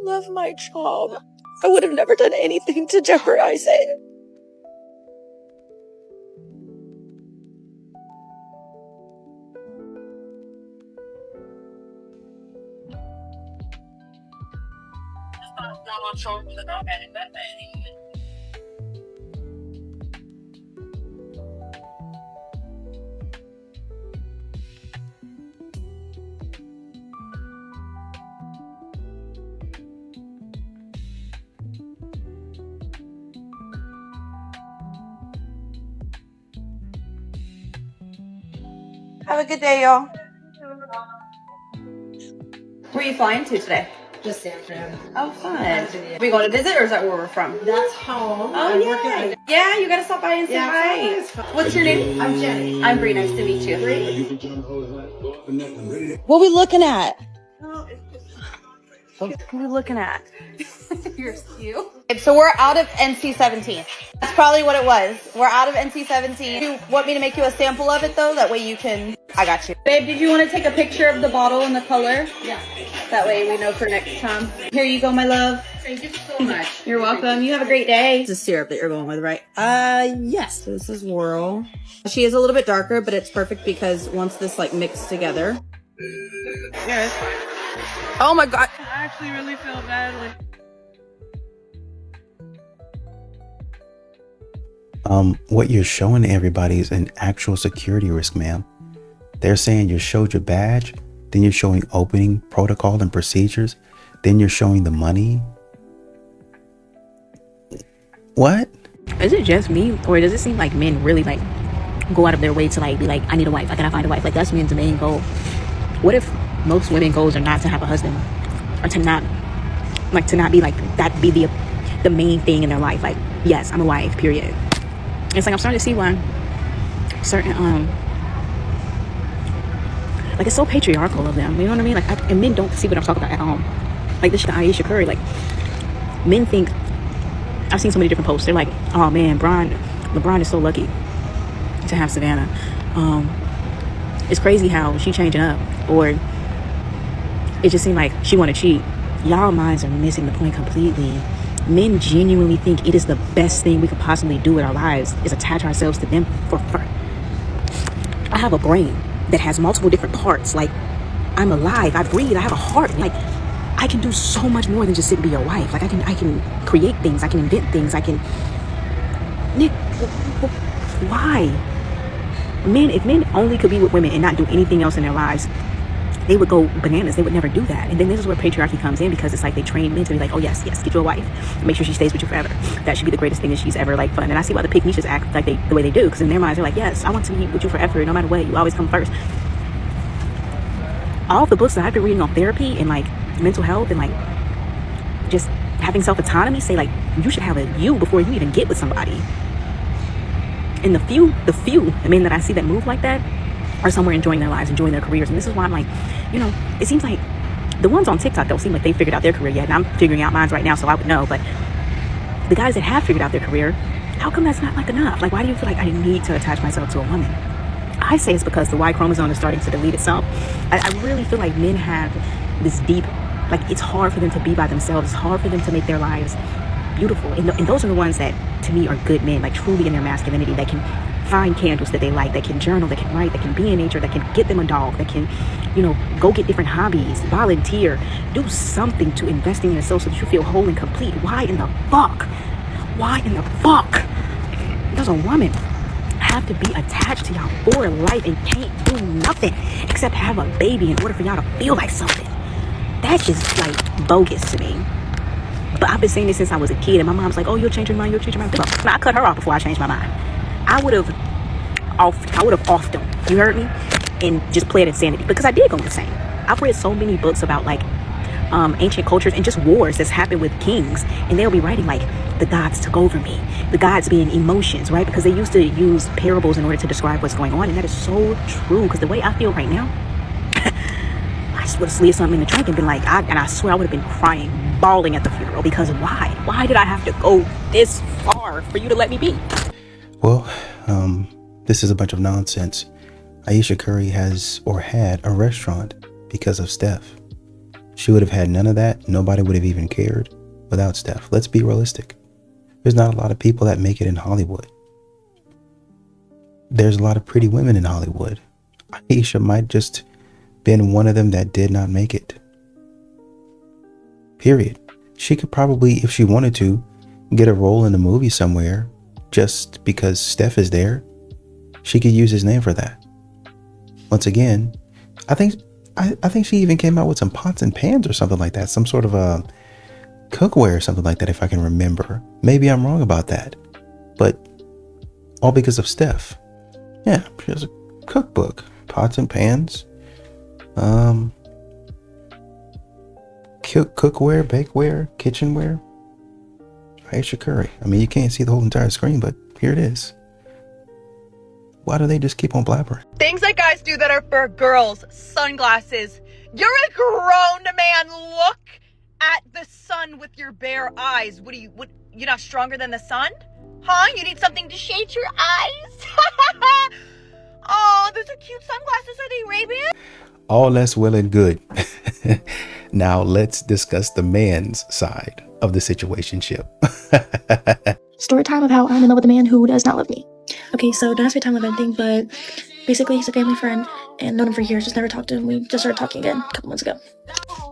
love my job. I would have never done anything to jeopardize it. Have a good day, y'all. Where are you flying to today? Just San Fran. Oh, fun. We going to visit, or is that where we're from? That's home. Oh, yeah. Yeah, you got to stop by and say hi. What's your name? I'm Jenny. I'm Bree. Nice to meet you. What are we looking at? What are we looking at? You're cute. So we're out of NC-17. That's probably what it was. We're out of NC-17. You want me to make you a sample of it, though? That way you can... I got you. Babe, did you want to take a picture of the bottle and the color? Yeah. That way we know for next time. Here you go, my love. Thank you so much. You're welcome. You have a great day. This is syrup that you're going with, right? Yes. This is Whirl. She is a little bit darker, but it's perfect because once this like mixed together. Yes. Oh my God. I actually really feel badly. What you're showing everybody is an actual security risk, ma'am. They're saying you showed your badge, then you're showing opening protocol and procedures, then you're showing the money. What? Is it just me, or does it seem like men really like go out of their way to like be like, I need a wife, I gotta find a wife? Like that's men's main goal. What if most women goals are not to have a husband, or to not be like that be the main thing in their life? Like, yes, I'm a wife, period. It's like I'm starting to see why certain like it's so patriarchal of them, you know what I mean? Like and men don't see what I'm talking about at all. Like this shit, Ayesha Curry, like men think, I've seen so many different posts, they're like, oh man, LeBron is so lucky to have Savannah. It's crazy how she changing up, or it just seemed like she want to cheat. Y'all minds are missing the point completely. Men genuinely think it is the best thing we could possibly do with our lives is attach ourselves to them for I have a brain that has multiple different parts. Like, I'm alive, I breathe, I have a heart. Like, I can do so much more than just sit and be your wife. Like, I can create things, I can invent things, I can... Nick, why? If men only could be with women and not do anything else in their lives, they would go bananas. They would never do that. And then this is where patriarchy comes in, because it's like they train men to be like, oh yes, get you a wife, make sure she stays with you forever. That should be the greatest thing that she's ever like fun. And I see why the pygmies just act like the way they do, because in their minds they're like, yes, I want to be with you forever, no matter what, you always come first. All of the books that I've been reading on therapy and like mental health and like just having self-autonomy say like you should have a you before you even get with somebody. And the few men that I see that move like that are somewhere enjoying their lives, enjoying their careers. And this is why I'm like, you know, it seems like the ones on TikTok don't seem like they figured out their career yet. And I'm figuring out mine right now, so I would know. But the guys that have figured out their career, how come that's not like enough? Like, why do you feel like I need to attach myself to a woman? I say it's because the Y chromosome is starting to delete itself. I really feel like men have this deep, like it's hard for them to be by themselves. It's hard for them to make their lives beautiful. And those are the ones that, to me, are good men, like truly in their masculinity, that can find candles that they like, that can journal, that can write, that can be in nature, that can get them a dog, that can, you know, go get different hobbies, volunteer, do something to invest in yourself so that you feel whole and complete. Why in the fuck does a woman have to be attached to y'all for life and can't do nothing except have a baby in order for y'all to feel like something? That's just like bogus to me. But I've been saying this since I was a kid, and my mom's like, oh, you'll change your mind, Now, I cut her off before I changed my mind. I would have offed them, you heard me, and just played insanity, because I did go insane. I've read so many books about like ancient cultures and just wars that's happened with kings, and they'll be writing like the gods took over me, the gods being emotions, right? Because they used to use parables in order to describe what's going on, and that is so true. Because the way I feel right now, I just would have slid something in the drink and been like, I swear I would have been crying, bawling at the funeral. Because why did I have to go this far for you to let me be? Well, this is a bunch of nonsense. Ayesha Curry has or had a restaurant because of Steph. She would have had none of that. Nobody would have even cared without Steph. Let's be realistic. There's not a lot of people that make it in Hollywood. There's a lot of pretty women in Hollywood. Aisha might just been one of them that did not make it. Period. She could probably, if she wanted to, get a role in a movie somewhere just because Steph is there. She could use his name for that. Once again, I think she even came out with some pots and pans or something like that. Some sort of a cookware or something like that, if I can remember. Maybe I'm wrong about that. But all because of Steph. Yeah, she has a cookbook. Pots and pans. Cookware, bakeware, kitchenware. Aisha Curry. I mean, you can't see the whole entire screen, but here it is. Why do they just keep on blabbering? Things that guys do that are for girls. Sunglasses. You're a grown man. Look at the sun with your bare eyes. What you're not stronger than the sun? Huh? You need something to shade your eyes? Oh, those are cute sunglasses. Are they Ray-Ban? All that's well and good. Now let's discuss the man's side of the situationship. Story time of how I'm in love with a man who does not love me. Okay, so don't ask me time of anything, but basically he's a family friend and known him for years, just never talked to him. We just started talking again a couple months ago.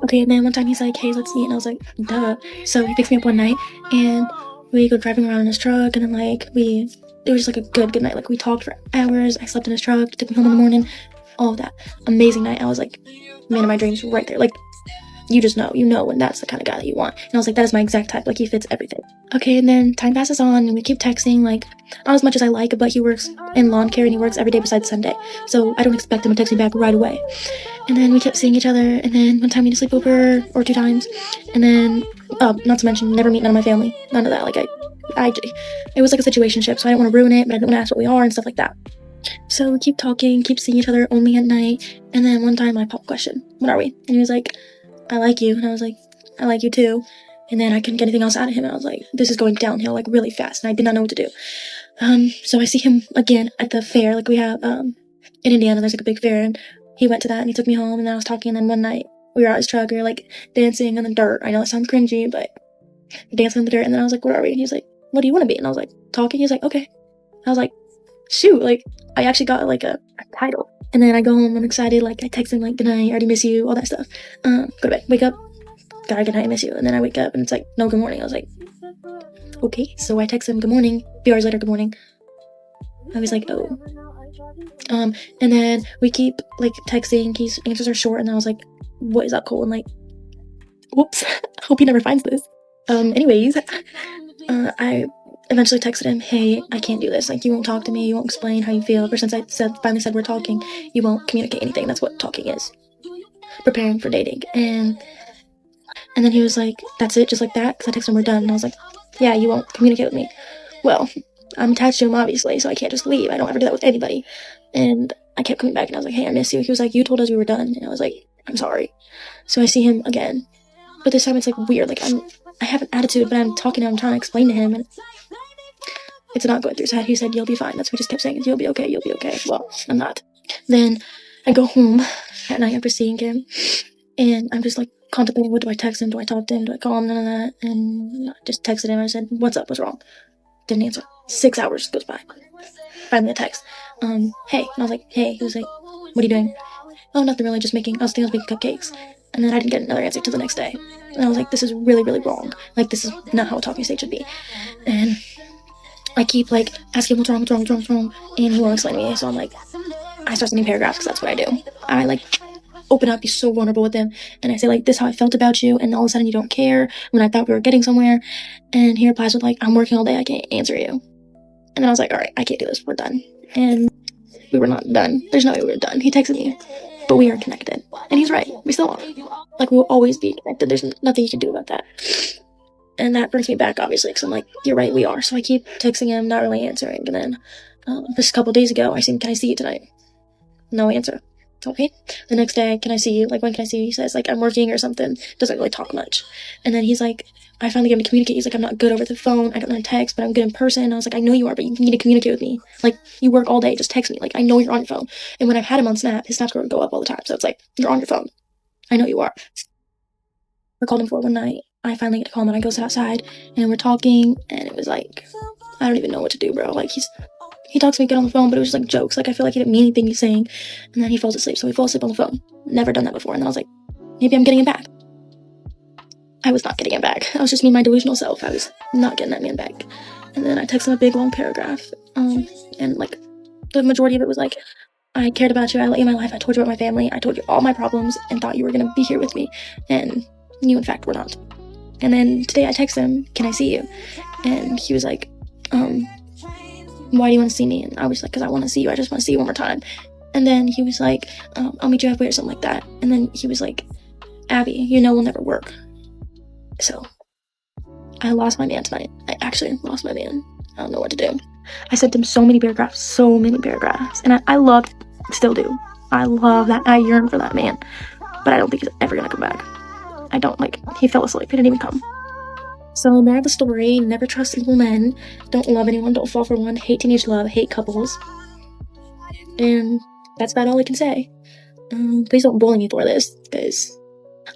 Okay, and then one time he's like, hey, let's meet, and I was like, duh. So he picks me up one night and we go driving around in his truck, and then like it was just like a good night. Like we talked for hours. I slept in his truck, took me home in the morning, all of that. Amazing night. I was like, man of my dreams right there. Like, you just know, when that's the kind of guy that you want. And I was like, that is my exact type. Like, he fits everything. Okay, and then time passes on, and we keep texting, like, not as much as I like, but he works in lawn care, and he works every day besides Sunday. So I don't expect him to text me back right away. And then we kept seeing each other, and then one time we had a sleepover, or 2 times. And then, not to mention, never meet none of my family. None of that. Like, it was like a situationship, so I didn't want to ruin it, but I didn't want to ask what we are and stuff like that. So we keep talking, keep seeing each other only at night. And then one time I popped a question, what are we? And he was like, I like you. And I was like, I like you too. And then I couldn't get anything else out of him. And I was like, this is going downhill like really fast. And I did not know what to do. So I see him again at the fair. Like we have, in Indiana, there's like a big fair, and he went to that and he took me home, and then I was talking. And then one night we were out his truck, we were like dancing in the dirt. I know it sounds cringy, but dancing in the dirt. And then I was like, what are we? And he was like, what do you want to be? And I was like, talking. He was like, okay. I was like, shoot, like I actually got like a title. And then I go home, I'm excited, like I text him like, good night, I already miss you, all that stuff. Go to bed, wake up, God, good night, I miss you. And then I wake up and it's like, no, good morning. I was like, okay. So I text him, good morning. A few hours later, good morning. I was like, oh. And then we keep like texting, his answers are short, and I was like, what is up, Cole? And like, whoops, hope he never finds this. Anyways, I eventually texted him, hey, I can't do this. Like, you won't talk to me, you won't explain how you feel. Ever since I finally said we're talking, you won't communicate anything. That's what talking is. Preparing for dating. And then he was like, that's it, just like that? Because I texted him, we're done. And I was like, yeah, you won't communicate with me. Well, I'm attached to him, obviously, so I can't just leave. I don't ever do that with anybody. And I kept coming back, and I was like, hey, I miss you. He was like, you told us we were done. And I was like, I'm sorry. So I see him again. But this time it's like weird. Like, I have an attitude, but I'm talking to him, I'm trying to explain to him, and it's not going through his head. He said, you'll be fine. That's what he just kept saying, you'll be okay, you'll be okay. Well, I'm not. Then I go home at night after seeing him, and I'm just like contemplating, what do I text him? Do I talk to him? Do I call him? None of that. And I just texted him. I said, what's up? What's wrong? Didn't answer. 6 hours goes by. Finally a text. Hey. And I was like, hey. He was like, what are you doing? Oh, nothing really, just making cupcakes. And then I didn't get another answer till the next day. And I was like, this is really, really wrong. Like, this is not how a talking stage should be. And I keep like asking what's wrong, and he won't explain to me. So I'm like, I start sending paragraphs, because that's what I do. I like open up, be so vulnerable with him, and I say like, this is how I felt about you, and all of a sudden you don't care when I thought we were getting somewhere. And he replies with like, I'm working all day, I can't answer you. And then I was like, all right, I can't do this, we're done. And we were not done. There's no way we were done. He texted me, but we are connected, and he's right, we still are. Like, we will always be connected. There's nothing you can do about that. And that brings me back, obviously, because I'm like, you're right, we are. So I keep texting him, not really answering. And then just a couple days ago, I said, can I see you tonight? No answer. Okay. The next day, can I see you? Like, when can I see you? He says, like, I'm working or something. Doesn't really talk much. And then he's like, I finally get him to communicate. He's like, I'm not good over the phone. I don't know how to text, but I'm good in person. And I was like, I know you are, but you need to communicate with me. Like, you work all day. Just text me. Like, I know you're on your phone. And when I've had him on Snap, his Snap's going to go up all the time. So it's like, you're on your phone. I know you are. called him for one night. I finally get a call and I go outside and we're talking, and it was like, I don't even know what to do, bro. Like, he talks to me good on the phone, but it was just like jokes. Like, I feel like he didn't mean anything he's saying, and then he falls asleep. So he falls asleep on the phone. Never done that before. And then I was like, maybe I'm getting him back. I was not getting him back. I was just me and my delusional self. I was not getting that man back. And then I texted him a big long paragraph. And like the majority of it was like, I cared about you. I let you in my life. I told you about my family. I told you all my problems and thought you were going to be here with me. And you, in fact, were not. And then today I texted him, can I see you? And he was like, why do you want to see me? And I was like, because I want to see you. I just want to see you one more time. And then he was like, I'll meet you halfway or something like that. And then he was like, Abby, you know we'll never work. So I lost my man tonight. I actually lost my man. I don't know what to do. I sent him so many paragraphs. And I love, still do. I love that. I yearn for that man. But I don't think he's ever going to come back. I don't, like, he fell asleep. He didn't even come. So, moral of the story, never trust evil men. Don't love anyone, don't fall for one. Hate teenage love, hate couples. And that's about all I can say. Please don't bully me for this, because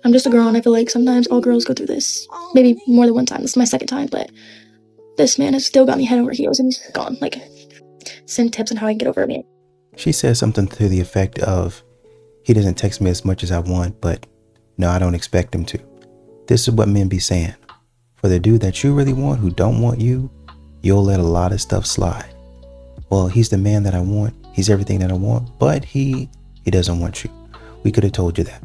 I'm just a girl, and I feel like sometimes all girls go through this. Maybe more than one time. This is my second time, but this man has still got me head over heels, and he's gone. Like, send tips on how I can get over me. She says something to the effect of, he doesn't text me as much as I want, but no, I don't expect him to. This is what men be saying. For the dude that you really want, who don't want you, you'll let a lot of stuff slide. Well, he's the man that I want. He's everything that I want, but he doesn't want you. We could have told you that.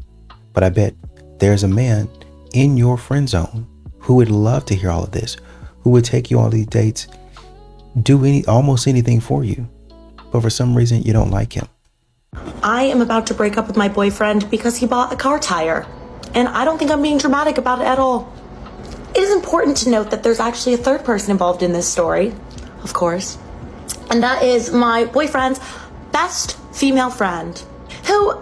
But I bet there's a man in your friend zone who would love to hear all of this, who would take you on these dates, do almost anything for you. But for some reason, you don't like him. I am about to break up with my boyfriend because he bought a car tire. And I don't think I'm being dramatic about it at all. It is important to note that there's actually a third person involved in this story, of course. And that is my boyfriend's best female friend, who,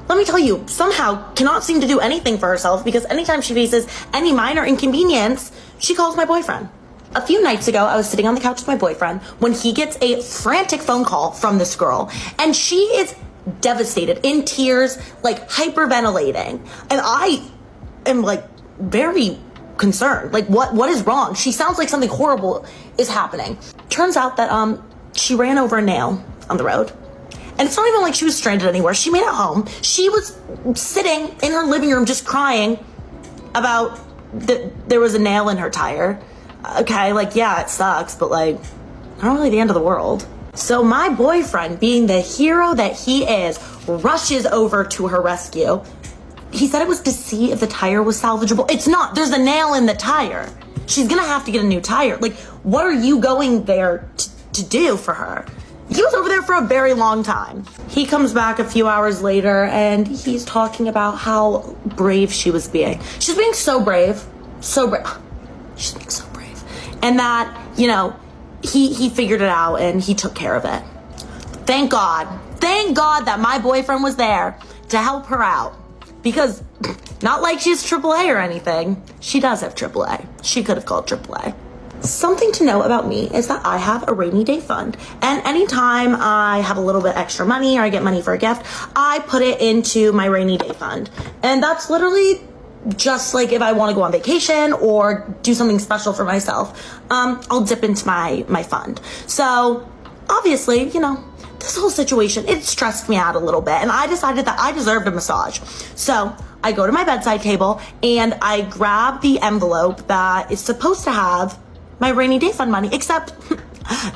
let me tell you, somehow cannot seem to do anything for herself, because anytime she faces any minor inconvenience, she calls my boyfriend. A few nights ago, I was sitting on the couch with my boyfriend when he gets a frantic phone call from this girl, and she is devastated, in tears, like hyperventilating. And I am like very concerned. Like, what is wrong? She sounds like something horrible is happening. Turns out that she ran over a nail on the road. And it's not even like she was stranded anywhere. She made it home. She was sitting in her living room just crying about that there was a nail in her tire. Okay, like, yeah, it sucks, but like, not really the end of the world. So my boyfriend, being the hero that he is, rushes over to her rescue. He said it was to see if the tire was salvageable. It's not. There's a nail in the tire. She's gonna have to get a new tire. Like, what are you going there to do for her? He was over there for a very long time. He comes back a few hours later and he's talking about how brave she was being. She's being so brave. So brave. She's being so brave. And that, you know, he figured it out and he took care of it. Thank God. Thank God that my boyfriend was there to help her out. Because, not like she's AAA or anything. She does have AAA. She could have called AAA. Something to know about me is that I have a rainy day fund. And anytime I have a little bit extra money or I get money for a gift, I put it into my rainy day fund. And that's literally just like if I want to go on vacation or do something special for myself, I'll dip into my fund. So, obviously, you know, this whole situation, it stressed me out a little bit, and I decided that I deserved a massage. So I go to my bedside table and I grab the envelope that is supposed to have my rainy day fund money, except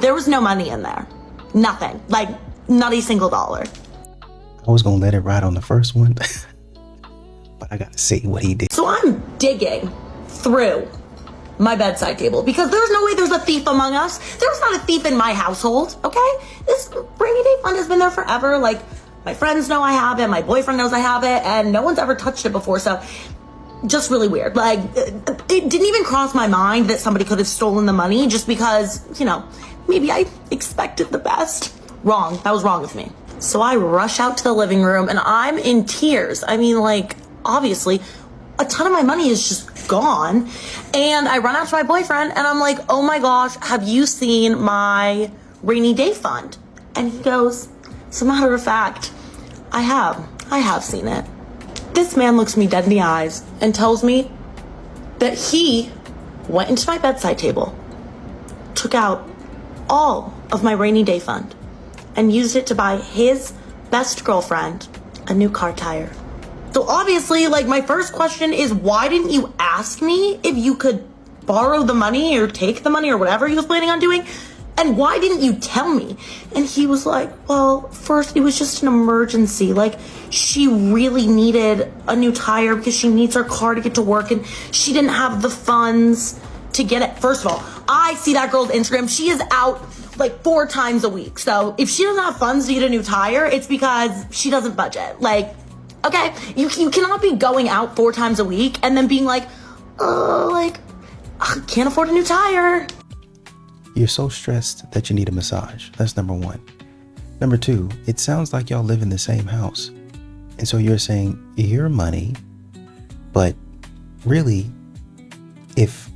there was no money in there. Nothing. Like, not a single dollar. I was gonna let it ride on the first one, but I gotta see what he did. So I'm digging through my bedside table because there's no way there's a thief among us. There's not a thief in my household, okay? This rainy day fund has been there forever. Like, my friends know I have it, my boyfriend knows I have it, and no one's ever touched it before, so just really weird. Like, it didn't even cross my mind that somebody could have stolen the money just because, you know, maybe I expected the best. Wrong. That was wrong of me. So I rush out to the living room and I'm in tears. I mean, like, obviously, a ton of my money is just gone. And I run out to my boyfriend and I'm like, oh my gosh, have you seen my rainy day fund? And he goes, as a matter of fact, I have seen it. This man looks me dead in the eyes and tells me that he went into my bedside table, took out all of my rainy day fund, and used it to buy his best girlfriend a new car tire. So obviously, like, my first question is, why didn't you ask me if you could borrow the money or take the money or whatever he was planning on doing? And why didn't you tell me? And he was like, well, first, it was just an emergency. Like, she really needed a new tire because she needs her car to get to work, and she didn't have the funds to get it. First of all, I see that girl's Instagram. She is out like 4 times a week. So if she doesn't have funds to get a new tire, it's because she doesn't budget. Like, okay, you cannot be going out 4 times a week and then being like, I can't afford a new tire. You're so stressed that you need a massage. That's number 1. Number 2, it sounds like y'all live in the same house. And so you're saying your money, but really, if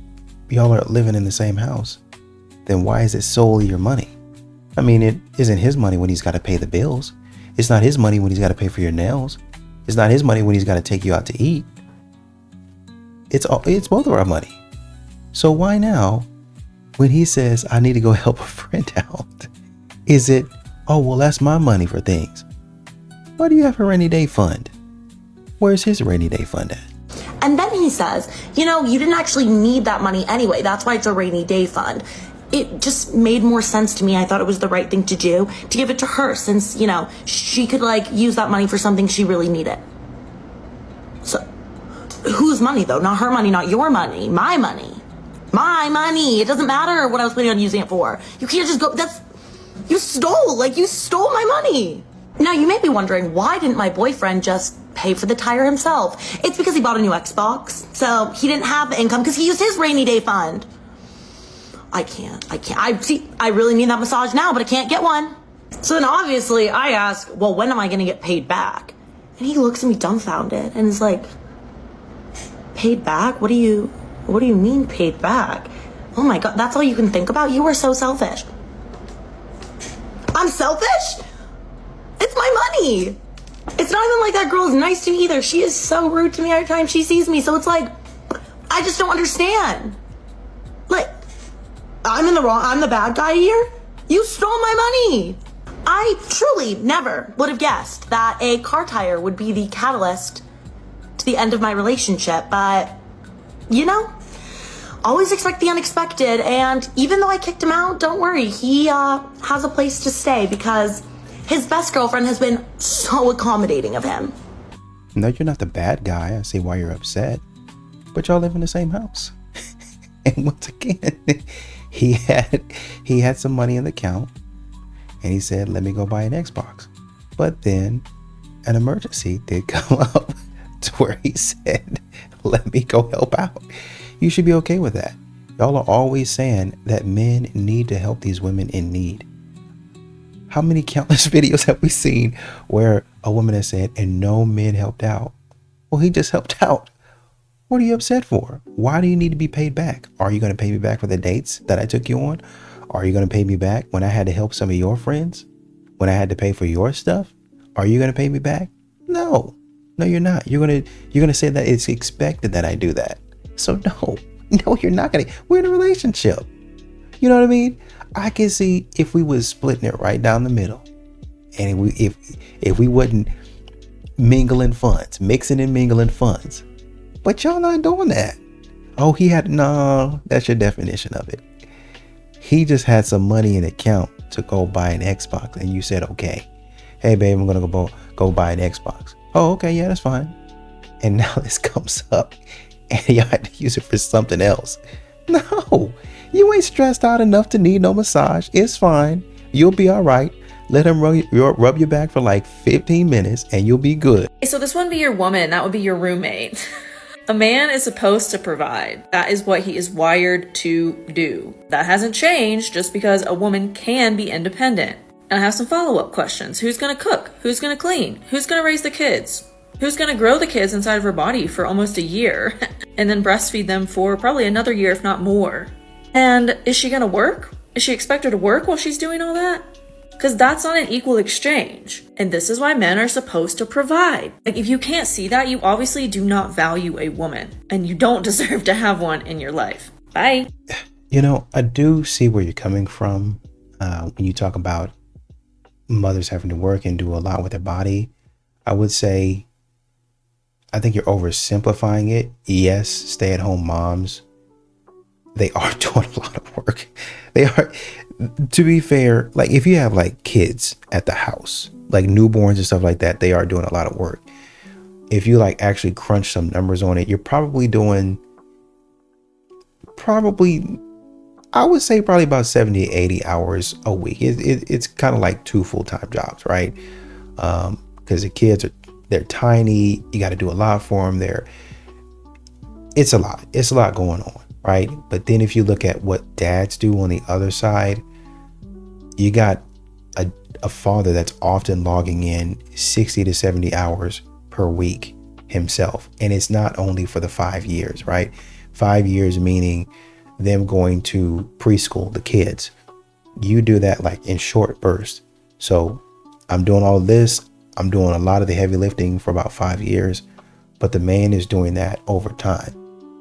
y'all are living in the same house, then why is it solely your money? I mean, it isn't his money when he's got to pay the bills. It's not his money when he's got to pay for your nails. It's not his money when he's got to take you out to eat. It's both of our money. So why now, when he says, I need to go help a friend out, is it, oh, well, that's my money for things? Why do you have a rainy day fund? Where's his rainy day fund at? And then he says, you didn't actually need that money anyway. That's why it's a rainy day fund. It just made more sense to me. I thought it was the right thing to do, to give it to her, since, she could use that money for something she really needed. So whose money though? Not her money, not your money, my money. My money. It doesn't matter what I was planning on using it for. You can't just go, you stole my money. Now you may be wondering, why didn't my boyfriend just pay for the tire himself? It's because he bought a new Xbox, so he didn't have the income because he used his rainy day fund. I can't. I really need that massage now, but I can't get one. So then obviously I ask, well, when am I going to get paid back? And he looks at me dumbfounded and is like, paid back? What do you mean paid back? Oh my God, that's all you can think about? You are so selfish. I'm selfish? It's my money. It's not even like that girl is nice to me either. She is so rude to me every time she sees me. So it's like, I just don't understand. Like, I'm in the wrong, I'm the bad guy here? You stole my money. I truly never would have guessed that a car tire would be the catalyst to the end of my relationship, but always expect the unexpected. And even though I kicked him out, don't worry, he has a place to stay because his best girlfriend has been so accommodating of him. No, you're not the bad guy. I see why you're upset, but y'all live in the same house. And once again, he had some money in the account and he said, let me go buy an Xbox. But then an emergency did come up to where he said, let me go help out. You should be okay with that. Y'all are always saying that men need to help these women in need. How many countless videos have we seen where a woman has said, and no men helped out? Well, he just helped out. What are you upset for? Why do you need to be paid back? Are you going to pay me back for the dates that I took you on? Are you going to pay me back when I had to help some of your friends? When I had to pay for your stuff? Are you going to pay me back? No, you're not. You're going to say that it's expected that I do that. So no, you're not going to. We're in a relationship. You know what I mean? I can see if we was splitting it right down the middle, and if we wasn't mixing and mingling funds, but y'all not doing that. Oh, no, that's your definition of it. He just had some money in account to go buy an Xbox, and you said, okay, hey babe, I'm gonna go buy an Xbox. Oh, okay, yeah, that's fine. And now this comes up, and y'all had to use it for something else. No, you ain't stressed out enough to need no massage. It's fine. You'll be all right. Let him rub your back for like 15 minutes and you'll be good. So this wouldn't be your woman. That would be your roommate. A man is supposed to provide. That is what he is wired to do. That hasn't changed just because a woman can be independent. And I have some follow-up questions. Who's going to cook? Who's going to clean? Who's going to raise the kids? Who's going to grow the kids inside of her body for almost a year and then breastfeed them for probably another year, if not more? And is she going to work? Is she expected to work while she's doing all that? Because that's not an equal exchange. And this is why men are supposed to provide. Like, if you can't see that, you obviously do not value a woman. And you don't deserve to have one in your life. Bye. You know, I do see where you're coming from when you talk about mothers having to work and do a lot with their body. I would say, I think you're oversimplifying it. Yes, stay-at-home moms, they are doing a lot of work. They are, to be fair, like if you have like kids at the house, like newborns and stuff like that, they are doing a lot of work. If you like actually crunch some numbers on it, you're probably doing I would say probably about 70, 80 hours a week. It's kind of like 2 full-time jobs, right? Because the kids they're tiny. You got to do a lot for them. It's a lot going on, right? But then if you look at what dads do on the other side, you got a father that's often logging in 60 to 70 hours per week himself. And it's not only for the 5 years, right? 5 years meaning them going to preschool, the kids. You do that like in short bursts. So I'm doing all of this. I'm doing a lot of the heavy lifting for about 5 years, but the man is doing that over time,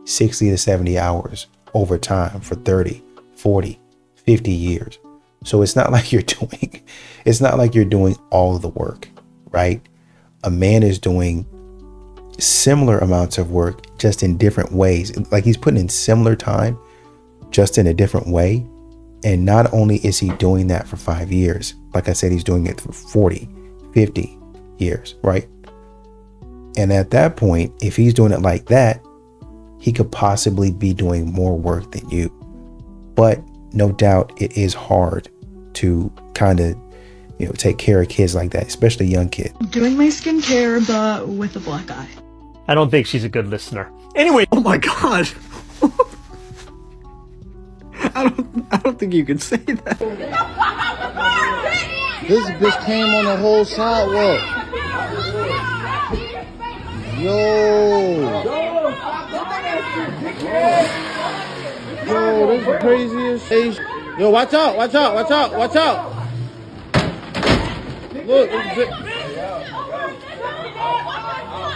60 to 70 hours over time for 30, 40, 50 years. So it's not like you're doing all of the work, right? A man is doing similar amounts of work, just in different ways. Like he's putting in similar time, just in a different way. And not only is he doing that for 5 years, like I said, he's doing it for 40, 50 years, right? And at that point, if he's doing it like that, he could possibly be doing more work than you. But no doubt it is hard to kind of, take care of kids like that, especially young kids. Doing my skincare, but with a black eye. I don't think she's a good listener. Anyway, oh my God. I don't think you can say that. This bitch came on the whole sidewalk. Yo, this is crazy as shit. Yo, watch out. Look,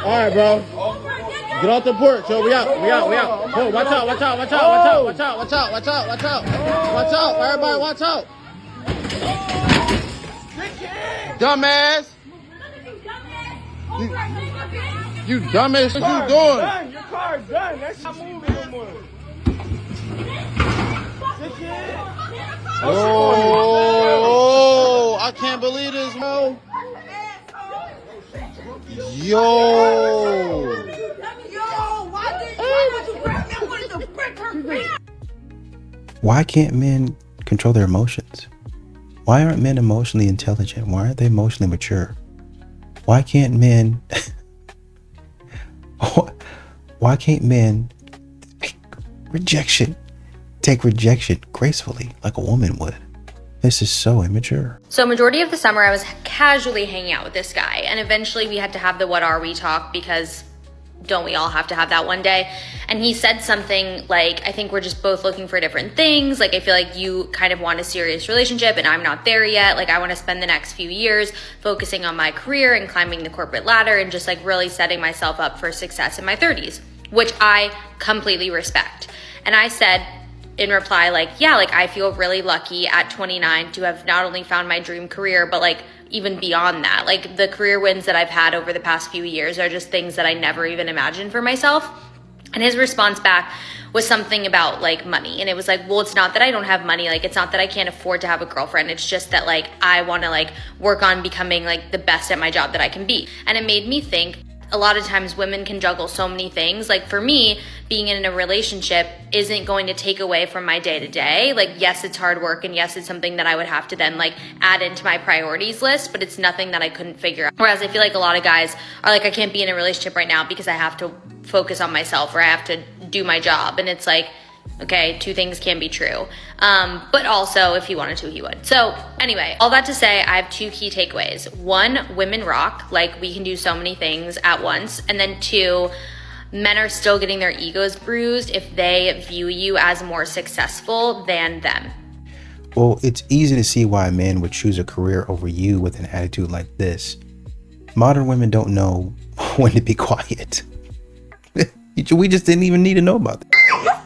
all right, bro. Get off the porch, yo. We out. Yo, watch out. Everybody, watch out. Dumbass. You dumbass. What you doing? Your car's done. That's not moving no more. Oh, I can't believe this, bro. Yo. Why can't men control their emotions? Why aren't men emotionally intelligent? Why aren't they emotionally mature? Why can't men take rejection gracefully like a woman would? This is so immature. So majority of the summer I was casually hanging out with this guy, and eventually we had to have the what are we talk, because don't we all have to have that one day? And he said something like, I think we're just both looking for different things. Like, I feel like you kind of want a serious relationship and I'm not there yet. Like, I want to spend the next few years focusing on my career and climbing the corporate ladder and just like really setting myself up for success in my 30s, which I completely respect. And I said in reply, like, yeah, like I feel really lucky at 29 to have not only found my dream career, but like even beyond that, like the career wins that I've had over the past few years are just things that I never even imagined for myself. And his response back was something about like money. And it was like, well, it's not that I don't have money. Like, it's not that I can't afford to have a girlfriend. It's just that like, I want to like work on becoming like the best at my job that I can be. And it made me think, a lot of times women can juggle so many things. Like for me, being in a relationship isn't going to take away from my day to day. Like, yes, it's hard work, and yes, it's something that I would have to then like add into my priorities list, but it's nothing that I couldn't figure out. Whereas I feel like a lot of guys are like, I can't be in a relationship right now because I have to focus on myself or I have to do my job. And it's like, okay, two things can be true. But also if he wanted to, he would. So anyway, all that to say, I have two key takeaways. One, women rock. Like, we can do so many things at once. And then two, men are still getting their egos bruised if they view you as more successful than them. Well, it's easy to see why a man would choose a career over you with an attitude like this. Modern women don't know when to be quiet. We just didn't even need to know about that.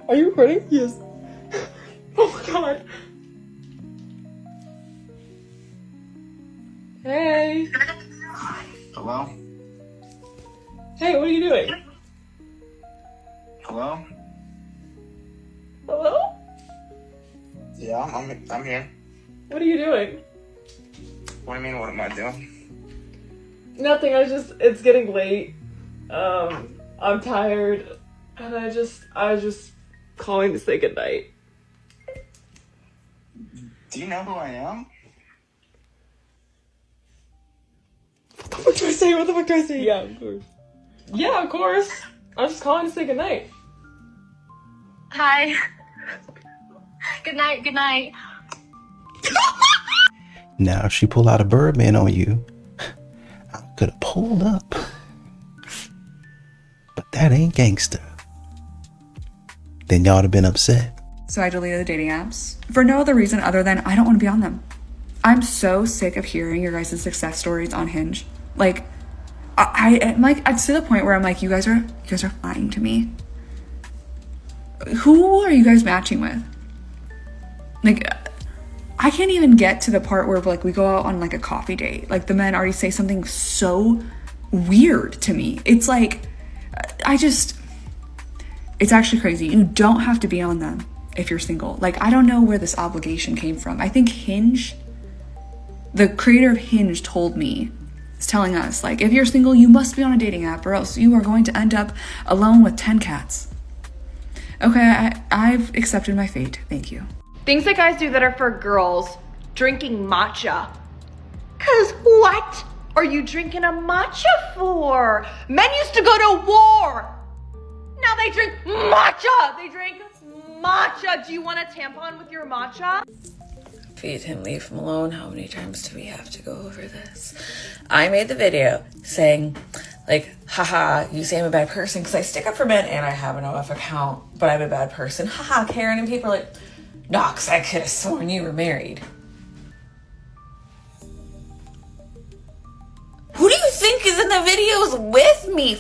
Are you recording? Yes. Oh my god. Hey. Hello? Hey, what are you doing? Hello? Hello? Yeah, I'm here. What are you doing? What do you mean, what am I doing? Nothing, it's getting late. I'm tired. And I was just calling to say goodnight. Do you know who I am? What the fuck do I say? What the fuck do I say? Yeah, of course. Yeah, of course. I was just calling to say goodnight. Hi. Good night, good night. Now, if she pull out a Birdman on you, I could have pulled up. But that ain't gangster. Then y'all have been upset. So I deleted the dating apps for no other reason other than I don't want to be on them. I'm so sick of hearing your guys' success stories on Hinge. Like, I'm like, it's to the point where I'm like, you guys are lying to me. Who are you guys matching with? Like, I can't even get to the part where like we go out on like a coffee date. Like the men already say something so weird to me. It's like, it's actually crazy. You don't have to be on them if you're single. Like, I don't know where this obligation came from. I think Hinge, the creator of Hinge told me, is telling us, like, if you're single, you must be on a dating app or else you are going to end up alone with 10 cats. Okay, I've accepted my fate. Thank you. Things that guys do that are for girls, drinking matcha. Cause what are you drinking a matcha for? Men used to go to war. Now they drink matcha. They drink matcha. Do you want a tampon with your matcha? Feed him, leave him alone. How many times do we have to go over this? I made the video saying, like, haha, you say I'm a bad person because I stick up for men and I have an OF account, but I'm a bad person. Haha, Karen. And people are like, nah, because I could have sworn you were married. Who do you think is in the videos with me?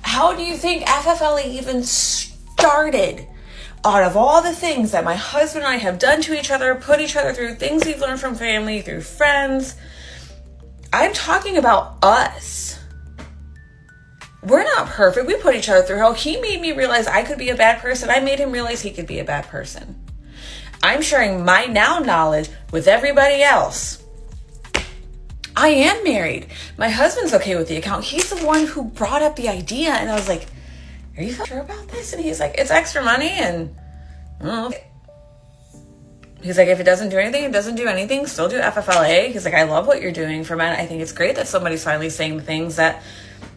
How do you think FFLA even started? Out of all the things that my husband and I have done to each other, put each other through, things we've learned from family, through friends, I'm talking about us. We're not perfect. We put each other through hell. He made me realize I could be a bad person. I made him realize he could be a bad person. I'm sharing my now knowledge with everybody else. I am married. My husband's okay with the account. He's the one who brought up the idea, and I was like, are you sure about this? And he's like, it's extra money, and he's like, if it doesn't do anything, it doesn't do anything. Still do FFLA. He's like, I love what you're doing for men. I think it's great that somebody's finally saying the things that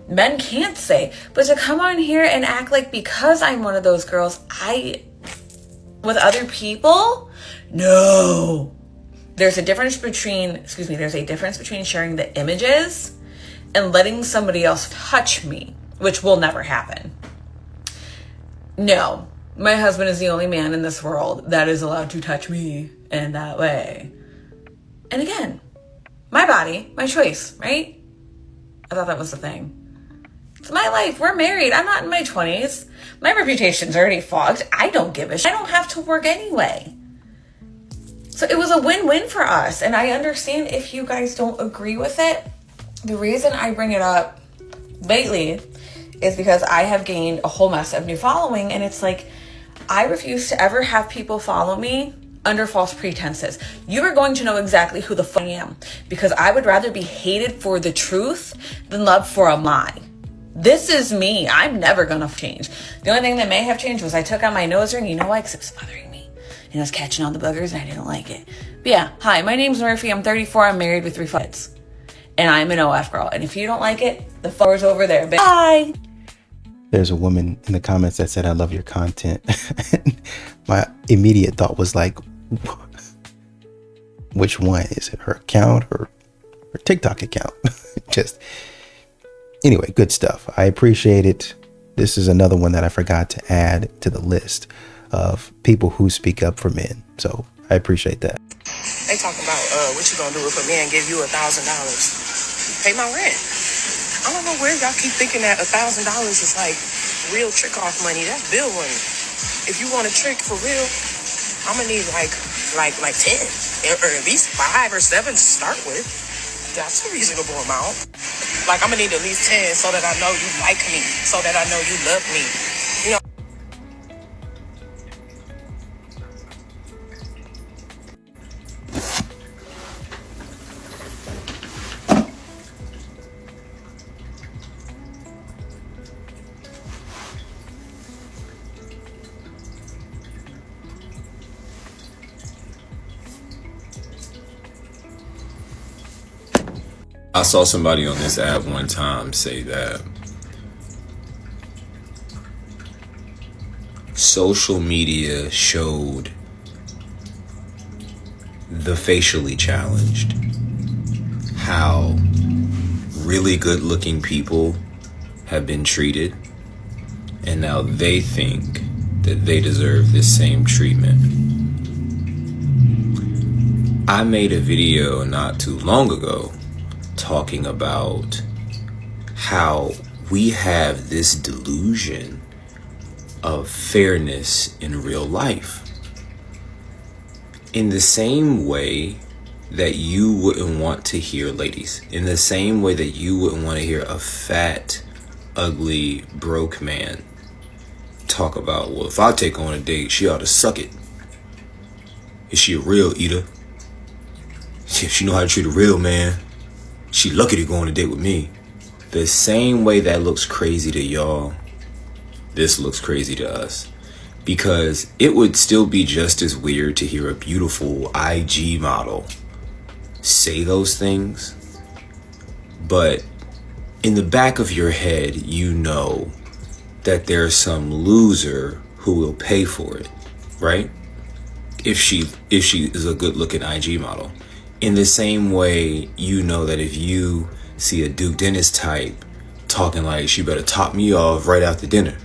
men can't say. But to come on here and act like because I'm one of those girls, with other people, no. There's a difference between sharing the images and letting somebody else touch me, which will never happen. No, my husband is the only man in this world that is allowed to touch me in that way. And again, my body, my choice, right? I thought that was the thing. It's my life. We're married. I'm not in my 20s. My reputation's already fogged. I don't give a shit. I don't have to work anyway. So it was a win-win for us. And I understand if you guys don't agree with it. The reason I bring it up lately is because I have gained a whole mess of new following. And it's like, I refuse to ever have people follow me under false pretenses. You are going to know exactly who the fuck I am, because I would rather be hated for the truth than loved for a lie. This is me. I'm never gonna change. The only thing that may have changed was I took out my nose ring. You know why? Because it was bothering me. And I was catching all the boogers and I didn't like it. But yeah, hi, my name's Murphy. I'm 34. I'm married with 3 kids. And I'm an OF girl. And if you don't like it, the floor's over there. Bye. There's a woman in the comments that said, I love your content. My immediate thought was like, which one? Is it her account or her TikTok account? Anyway, good stuff. I appreciate it. This is another one that I forgot to add to the list of people who speak up for men. So I appreciate that. They talking about what you gonna do if a man give you $1,000? Pay my rent. I don't know where y'all keep thinking that $1,000 is like real trick off money. That's bill money. If you want a trick for real, I'm gonna need like 10 or at least 5 or 7 to start with. That's a reasonable amount. Like I'm gonna need at least 10 so that I know you like me, so that I know you love me. You know. I saw somebody on this app one time say that social media showed the facially challenged how really good looking people have been treated, and now they think that they deserve this same treatment. I made a video not too long ago talking about how we have this delusion of fairness in real life. In the same way that you wouldn't want to hear, ladies, in the same way that you wouldn't want to hear a fat, ugly, broke man talk about, well, if I take her on a date, she ought to suck it. Is she a real eater? If she know how to treat a real man, she lucky to go on a date with me. The same way that looks crazy to y'all, this looks crazy to us. Because it would still be just as weird to hear a beautiful IG model say those things. But in the back of your head, you know that there's some loser who will pay for it, right? If she is a good looking IG model. In the same way, you know that if you see a Duke Dennis type talking like she better top me off right after dinner,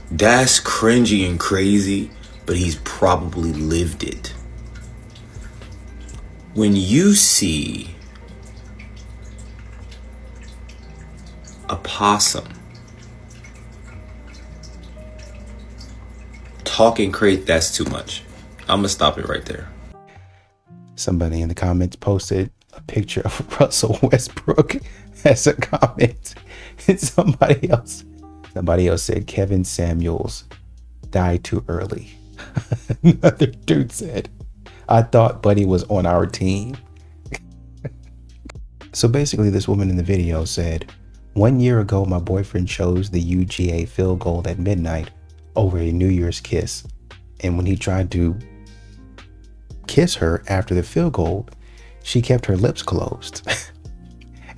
that's cringy and crazy, but he's probably lived it. When you see a possum talking crazy, that's too much. I'm gonna stop it right there. Somebody in the comments posted a picture of Russell Westbrook as a comment. And somebody else said Kevin Samuels died too early. Another dude said, I thought Buddy was on our team. So basically this woman in the video said, 1 year ago, my boyfriend chose the UGA field goal at midnight over a New Year's kiss. And when he tried to kiss her after the field goal, she kept her lips closed.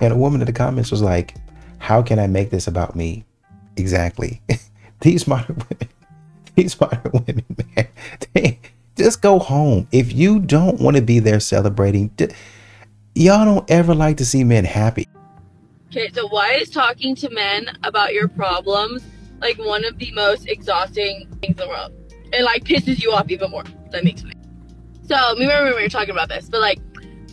And a woman in the comments was like, how can I make this about me? Exactly. These modern women, man, they just go home. If you don't want to be there celebrating, y'all don't ever like to see men happy. Okay, so why is talking to men about your problems like one of the most exhausting things in the world? It like pisses you off even more. That makes me. So, remember we were talking about this, but like,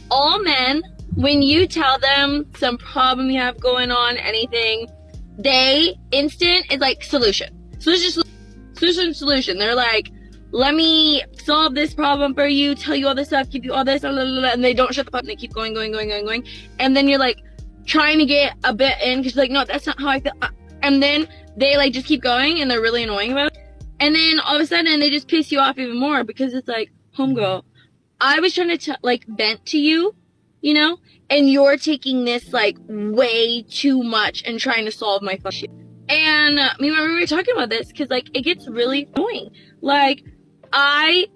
all men, when you tell them some problem you have going on, anything, they instant is like solution. Solution. They're like, let me solve this problem for you, tell you all this stuff, give you all this, blah, blah, blah, and they don't shut the fuck, and they keep going. And then you're like, trying to get a bit in, because you're like, no, that's not how I feel. And then they like just keep going, and they're really annoying about it. And then all of a sudden, they just piss you off even more, because it's like, homegirl, I was trying to like vent to you, you know, and you're taking this like way too much and trying to solve my fucking shit. And we were talking about this because like it gets really annoying. Like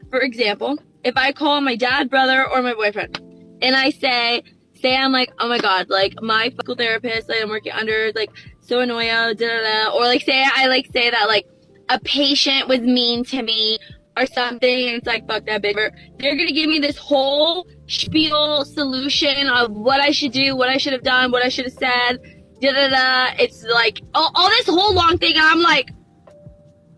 for example, if I call my dad, brother, or my boyfriend, and I say I'm like, oh my god, like my physical therapist that I'm working under is like so annoying, or like say that like a patient was mean to me or something, and it's like, fuck that bitch. They're gonna give me this whole spiel solution of what I should do, what I should have done, what I should have said, It's like all this whole long thing, and I'm like,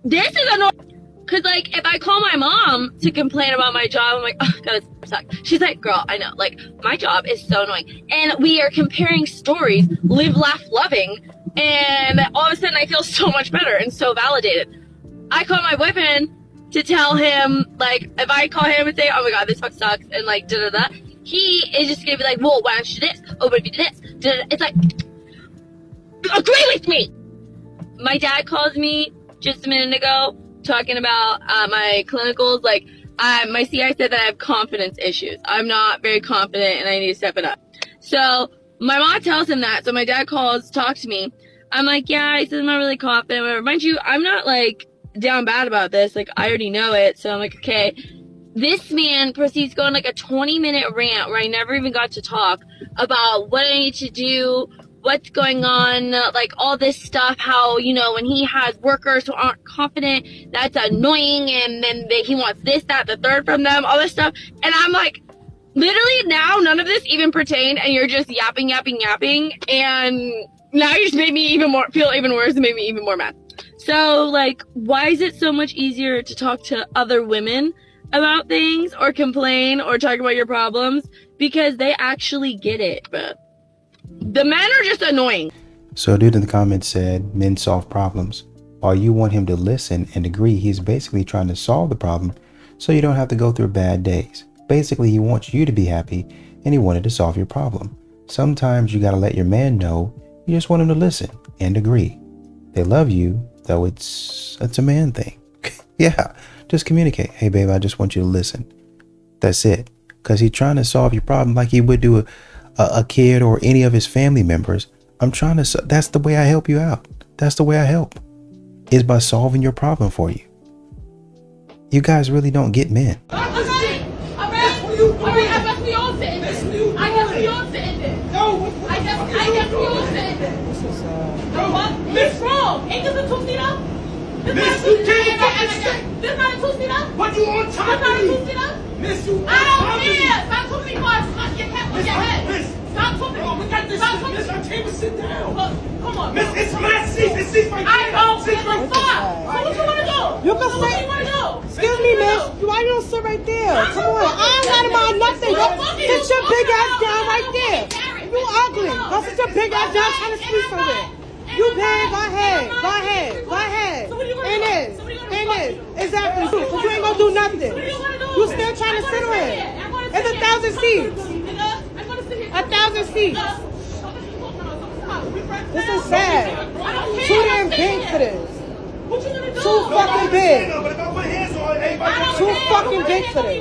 this is annoying. Cause like, if I call my mom to complain about my job, I'm like, oh God, it sucks. She's like, girl, I know, like, my job is so annoying. And we are comparing stories, live, laugh, loving. And all of a sudden I feel so much better and so validated. I call my boyfriend to tell him, like, if I call him and say, oh my God, this fuck sucks, and like, da-da-da, he is just gonna be like, well, why don't you do this? Oh, what if you do this? Da-da-da. It's like, agree with me! My dad called me just a minute ago talking about my clinicals. Like, my CI said that I have confidence issues. I'm not very confident and I need to step it up. So my mom tells him that. So my dad calls to talk to me. I'm like, yeah, he says I'm not really confident. Whatever. Mind you, I'm not like down bad about this. Like, I already know it. So I'm like, okay. This man proceeds to go on like a 20-minute rant where I never even got to talk about what I need to do, what's going on, like all this stuff, how, you know, when he has workers who aren't confident, that's annoying, and then he wants this, that, the third from them, all this stuff. And I'm like, literally now none of this even pertained, and you're just yapping, and now you just made me feel even worse and made me even more mad. So, like, why is it so much easier to talk to other women about things or complain or talk about your problems? Because they actually get it, but the men are just annoying. So a dude in the comments said, men solve problems. While you want him to listen and agree, he's basically trying to solve the problem so you don't have to go through bad days. Basically, he wants you to be happy and he wanted to solve your problem. Sometimes you got to let your man know you just want him to listen and agree. They love you, though it's a man thing. Yeah, just communicate. Hey, babe, I just want you to listen. That's it. Because he's trying to solve your problem like he would do a kid or any of his family members. That's the way I help you out. That's the way I help, is by solving your problem for you. You guys really don't get men. Miss wrong. Ain't this a two-seater? Miss, you can't fucking sit. This not a two-seater? But you on top of me. This not a two-seater? Miss, you on top of me. I don't care. Stop talking to me before I smash your head with your head. Miss, stop talking to me. We got this shit. Miss, I can't even sit down. Come on. Miss, it's my seat. It's seat right there. I don't give a fuck. So what you want to do? You can sit. What you want to do? Excuse me, miss. Why you don't sit right there? Come on. I ain't got about nothing. Sit your big ass down right there. You ugly. Go sit your big ass down trying to sleep somewhere. You pay, go ahead. Ain't it? Exactly. Because you ain't gonna do nothing. You still trying to sit on it. It's 1,000 seats. 1,000 seats. This is sad. Too damn big for this. Too fucking big. Too fucking big for this.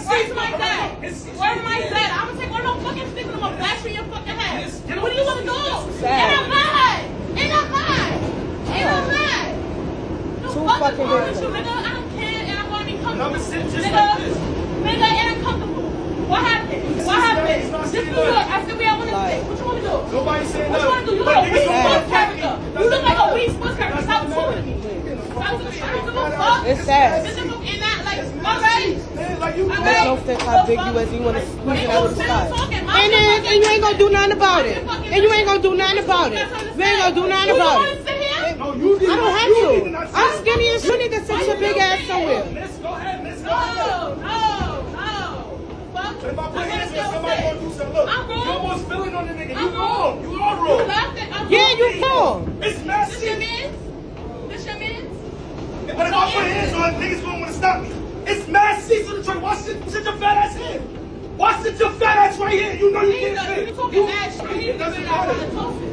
Where's my dad? I'm gonna take one of those fucking sticks and I'm gonna bash you in your fucking head. What do you want to do? And I'm mad. Too fucking big. I don't care, and I'm gonna be comfortable. Nigga, and I'm comfortable. What happened? This is good. I said we all want to stick. What you want to do? Nobody said that. What you want to do? You look like a weak sports character. You look like a weak sports character. Stop talking to me. It's sad. There's no sense how big you is and you want to squeeze it out of the sky. And you ain't gonna do nothing about it. You ain't gonna do nothing about it. I don't have to. I'm skinny as you need to sit your big ass somewhere. If I put hands on somebody gonna do something. Look, you almost feeling on the nigga. You wrong. You are wrong. Yeah, you wrong. It's messy. This your man? But if I put hands on niggas gonna wanna stop me. It's mad seats on the train. Why sit your fat ass here? Why sit your fat ass right here? You know you can't sit. You talking mad shit. It doesn't matter.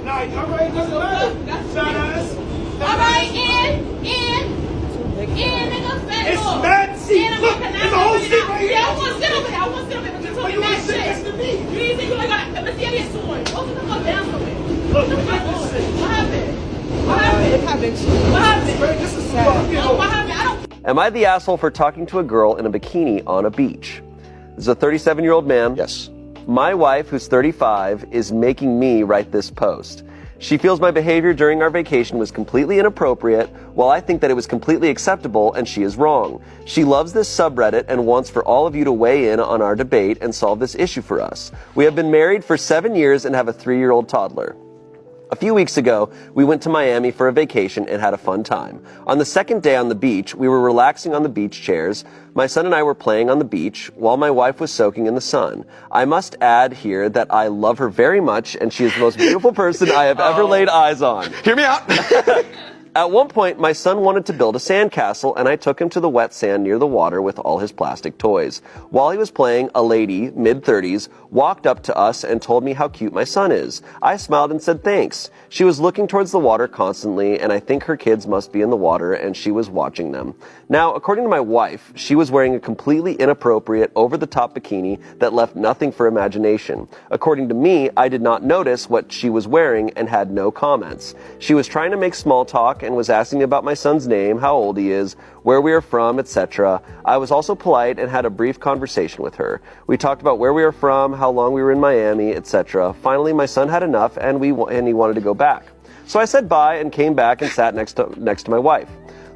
Nah, alright, it doesn't matter. Fat ass. Alright, nigga, fat It's mad seats. Look, there's a whole seat right here. Yeah, I want to sit over there. But you're talking mad shit. You didn't think you only got let's see how you're doing. Go to the fuck down somewhere. Look, what happened? It happened. What happened? This is sad. No, what happened? I don't. Am I the asshole for talking to a girl in a bikini on a beach? This is a 37-year-old man. Yes. My wife, who's 35, is making me write this post. She feels my behavior during our vacation was completely inappropriate, while I think that it was completely acceptable and she is wrong. She loves this subreddit and wants for all of you to weigh in on our debate and solve this issue for us. We have been married for 7 years and have a 3-year-old toddler. A few weeks ago, we went to Miami for a vacation and had a fun time. On the second day on the beach, we were relaxing on the beach chairs. My son and I were playing on the beach while my wife was soaking in the sun. I must add here that I love her very much and she is the most beautiful person I have ever laid eyes on. Hear me out. At one point, my son wanted to build a sandcastle, and I took him to the wet sand near the water with all his plastic toys. While he was playing, a lady, mid-30s, walked up to us and told me how cute my son is. I smiled and said thanks. She was looking towards the water constantly, and I think her kids must be in the water, and she was watching them. Now, according to my wife, she was wearing a completely inappropriate, over-the-top bikini that left nothing for imagination. According to me, I did not notice what she was wearing and had no comments. She was trying to make small talk and was asking me about my son's name, how old he is, where we are from, etc. I was also polite and had a brief conversation with her. We talked about where we are from, how long we were in Miami, etc. Finally, my son had enough and he wanted to go back. So I said bye and came back and sat next to my wife.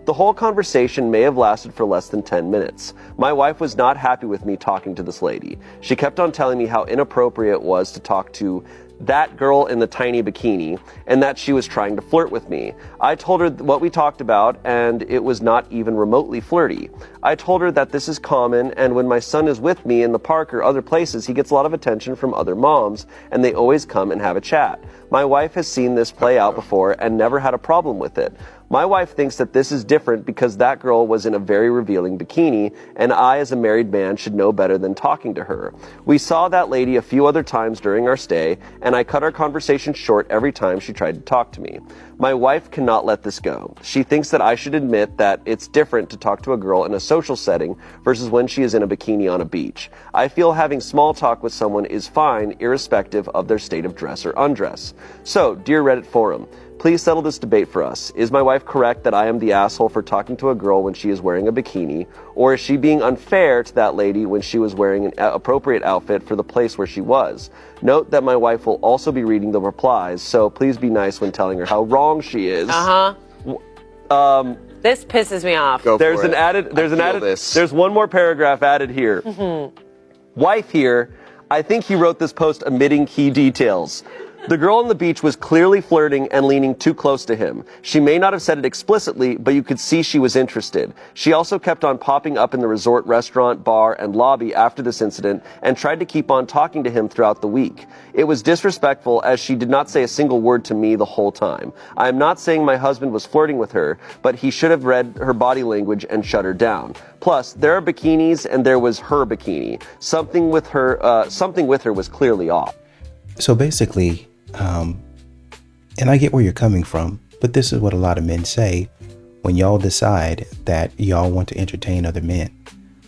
The whole conversation may have lasted for less than 10 minutes. My wife was not happy with me talking to this lady. She kept on telling me how inappropriate it was to talk to that girl in the tiny bikini, and that she was trying to flirt with me. I told her what we talked about, and it was not even remotely flirty. I told her that this is common, and when my son is with me in the park or other places, he gets a lot of attention from other moms, and they always come and have a chat. My wife has seen this play out before and never had a problem with it. My wife thinks that this is different because that girl was in a very revealing bikini, and I, as a married man, should know better than talking to her. We saw that lady a few other times during our stay, and I cut our conversation short every time she tried to talk to me. My wife cannot let this go. She thinks that I should admit that it's different to talk to a girl in a social setting versus when she is in a bikini on a beach. I feel having small talk with someone is fine, irrespective of their state of dress or undress. So, dear Reddit forum, please settle this debate for us. Is my wife correct that I am the asshole for talking to a girl when she is wearing a bikini? Or is she being unfair to that lady when she was wearing an appropriate outfit for the place where she was? Note that my wife will also be reading the replies, so please be nice when telling her how wrong she is. This pisses me off. There's one more paragraph added here. Wife here, I think he wrote this post omitting key details. The girl on the beach was clearly flirting and leaning too close to him. She may not have said it explicitly, but you could see she was interested. She also kept on popping up in the resort restaurant, bar, and lobby after this incident and tried to keep on talking to him throughout the week. It was disrespectful as she did not say a single word to me the whole time. I am not saying my husband was flirting with her, but he should have read her body language and shut her down. Plus, there are bikinis and there was her bikini. Something with her was clearly off. So basically, and I get where you're coming from, but this is what a lot of men say when y'all decide that y'all want to entertain other men,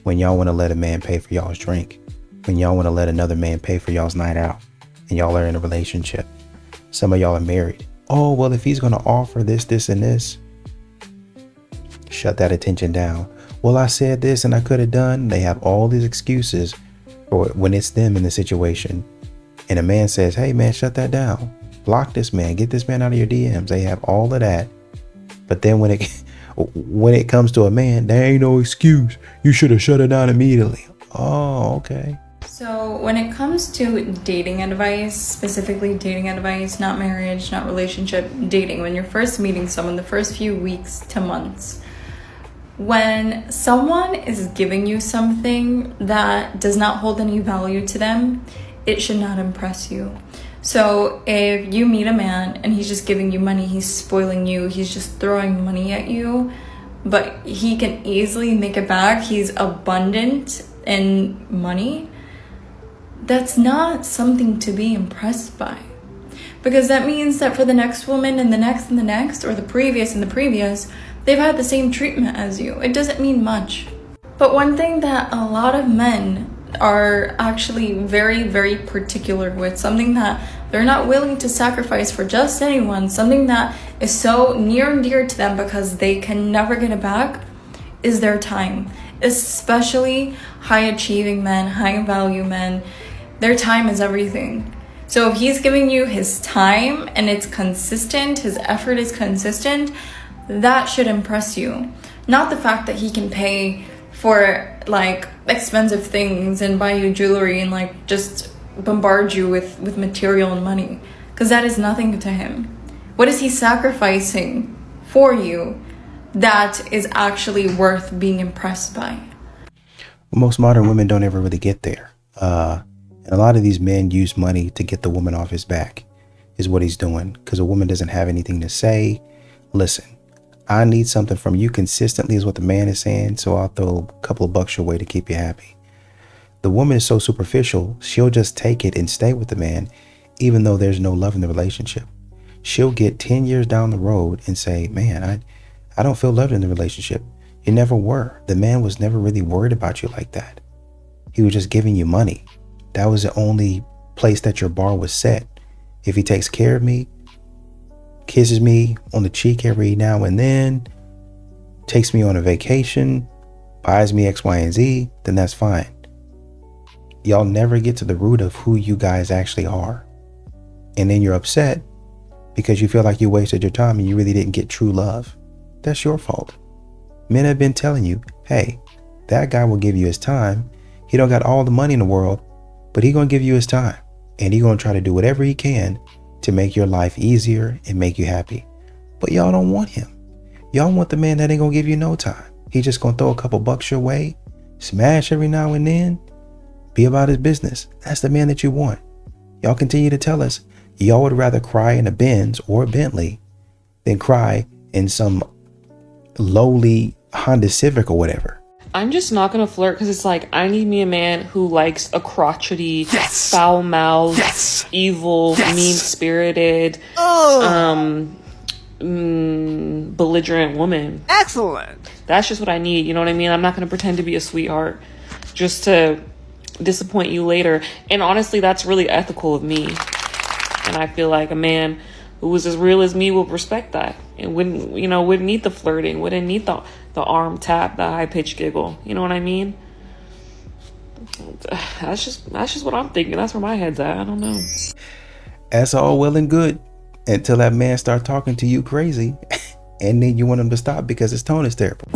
when y'all want to let a man pay for y'all's drink, when y'all want to let another man pay for y'all's night out, and y'all are in a relationship. Some of y'all are married. Oh, well, if he's going to offer this, this, and this, shut that attention down. Well, I said this and I could have done. They have all these excuses for when it's them in the situation. And a man says, hey, man, shut that down. Block this man. Get this man out of your DMs. They have all of that. But then when it comes to a man, there ain't no excuse. You should have shut it down immediately. Oh, okay. So when it comes to dating advice, specifically dating advice, not marriage, not relationship, dating, when you're first meeting someone, the first few weeks to months, when someone is giving you something that does not hold any value to them, it should not impress you. So if you meet a man and he's just giving you money, he's spoiling you, he's just throwing money at you, but he can easily make it back, he's abundant in money, that's not something to be impressed by. Because that means that for the next woman and the next and the next, or the previous and the previous, they've had the same treatment as you. It doesn't mean much. But one thing that a lot of men are actually very, very particular with, something that they're not willing to sacrifice for just anyone, something that is so near and dear to them because they can never get it back, is their time. Especially high achieving men, high value men, their time is everything. So if he's giving you his time and it's consistent, his effort is consistent, that should impress you. Not the fact that he can pay for like expensive things and buy you jewelry and like just bombard you with material and money, because that is nothing to him. What is he sacrificing for you that is actually worth being impressed by? Most modern women don't ever really get there. And a lot of these men use money to get the woman off his back, is what he's doing, because a woman doesn't have anything to say. Listen, I need something from you consistently is what the man is saying, so I'll throw a couple of bucks your way to keep you happy. The woman is so superficial, she'll just take it and stay with the man, even though there's no love in the relationship. She'll get 10 years down the road and say, man, I don't feel loved in the relationship. You never were. The man was never really worried about you like that. He was just giving you money. That was the only place that your bar was set. If he takes care of me, kisses me on the cheek every now and then, takes me on a vacation, buys me X, Y, and Z, then that's fine. Y'all never get to the root of who you guys actually are. And then you're upset because you feel like you wasted your time and you really didn't get true love. That's your fault. Men have been telling you, hey, that guy will give you his time. He don't got all the money in the world, but he gonna give you his time. And he gonna try to do whatever he can to make your life easier and make you happy. But y'all don't want him. Y'all want the man that ain't gonna give you no time. He just gonna throw a couple bucks your way, smash every now and then, be about his business. That's the man that you want. Y'all continue to tell us y'all would rather cry in a Benz or a Bentley than cry in some lowly Honda Civic or whatever. I'm just not gonna flirt because it's like I need me a man who likes a crotchety, foul-mouthed, evil, mean-spirited, belligerent woman. Excellent. That's just what I need. You know what I mean? I'm not gonna pretend to be a sweetheart just to disappoint you later. And honestly, that's really ethical of me. And I feel like a man who was as real as me will respect that and wouldn't need the flirting, wouldn't need the arm tap, the high pitched giggle. You know what I mean? That's just what I'm thinking. That's where my head's at. I don't know. That's all well and good until that man start talking to you crazy and then you want him to stop because his tone is terrible.